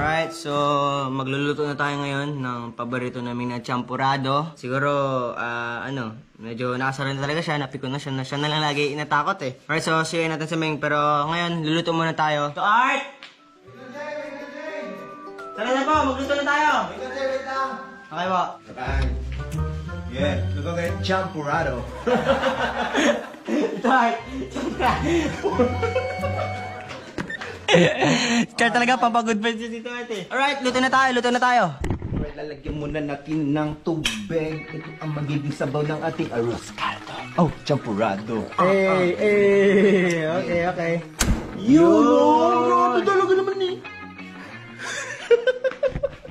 Alright, so magluluto na tayo ngayon ng paborito namin na champurrado. Siguro, medyo nakasara na talaga siya, napikon na siya na lang lagi inatakot eh. Alright, so siya natin sa Ming, pero ngayon, luluto muna tayo. So Art! Tara na po, magluto na tayo! Okay po. Yeah, luto kayo champurrado. Ito Art, Char talaga, pampagod pa siya dito ate. Alright, luto na tayo. Alright, lalagyan muna natin ng tubig. Ito ang magiging sabaw ng ating arroz caldo. Oh, champurrado. Okay. Yun! Ito talaga naman eh.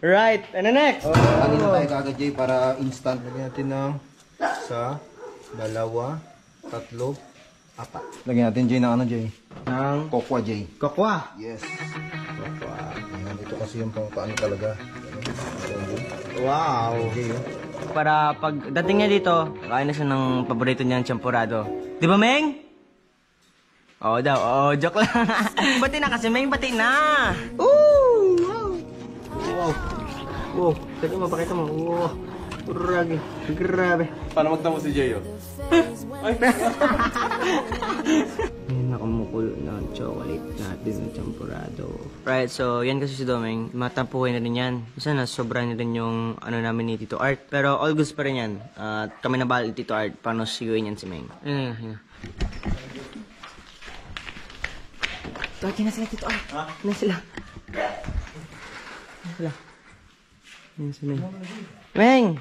Right, ano next? Kanina tayo kagad, Jay, para instant. Lagyan natin ng isa, dalawa, tatlo, apat. Lagyan natin, Jay, ng ano, Jay? Ng kokwa, Jay. Kokwa. Yes. Kokwa. Ayan, ito kasi yung pang talaga. Wow. Okay, Para pag dating niya dito, kain na siya ng paborito niyang champurrado. Di ba, Meng? Oo daw. Oo, joke lang. Bati na kasi, Meng. Bati na. Wow. Sige, mapakita mo. Wow. Grabe. Paano magtamo si Jayo? Yan, nakumukulo na ang chocolate natin ng champurrado. Right, so yan kasi si Domeng. Matampuhin na rin yan. Isa na, sobra na rin yung ano namin ni Tito Art. Pero all goods pa rin yan. At kami na bahal Tito Art. Paano siguin yan si Meng. Ayun. Tawagin na sila Tito Art. Ha? Na sila. Yan si Meng. Meng!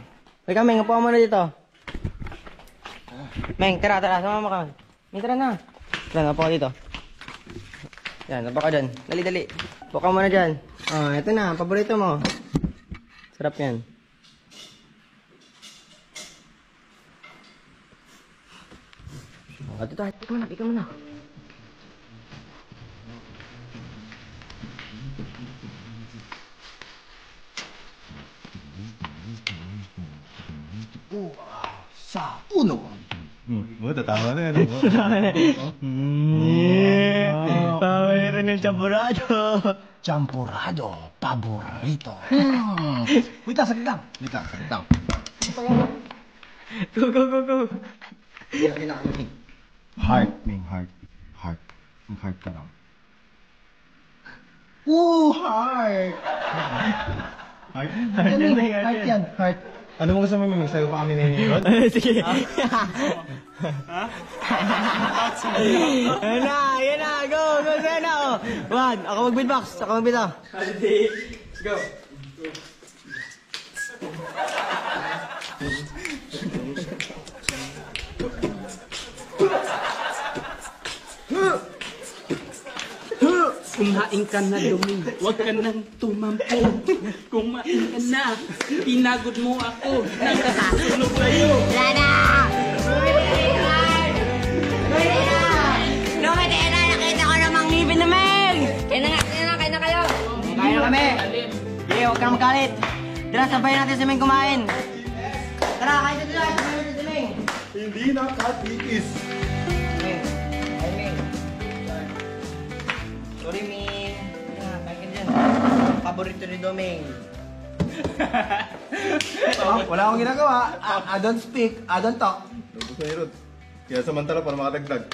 Teka, Meng, upo ka muna dito. Meng, tara, sumama ka. Meng, tara na. Tara, upo ka dito. Yan, upo ka dyan. Dali. Upo ka muna dyan. Oh, eto na, paborito mo. Sarap yan. Oh, dito, ikaw muna. Sa uno. Tatawa na yan. Paborito ng champurrado. Champurrado, paborito. Wait lang. Go. Heart, Ming, heart. Mag-heart ka lang. Woo, heart! Heart Heart yan, heart. Ano mo gusto mo, Ming? Sa'yo pa kami naninikot? Sige. Yan na. Go, sa'yo na. One, ako mag-beatbox. Let's go. Kumain ka na, Doming. Huwag ka nang tumampo. Kumain ka na. Pinagod mo ako. Nagkasunog sa'yo. Lana! Lumiti na! Nakita ko namang ngipin na Meng! Kain na kayo! Kain na kami. Sige, huwag kang magalit. Tara, sabayan natin si Meng kumain. Tara, kain na tayo. Sabayan natin si Meng. Hindi nakatiis. Meng. Sorry, Ming. Kain ka dyan. Paborito ni Domeng. Wala akong ginagawa. I don't speak, I don't talk. Tapos na yun. Kaya samantala para makatagdag.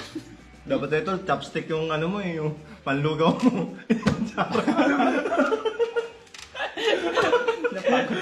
Dapat na ito, chopstick yung ano mo eh, yung panlugaw mo. Napagod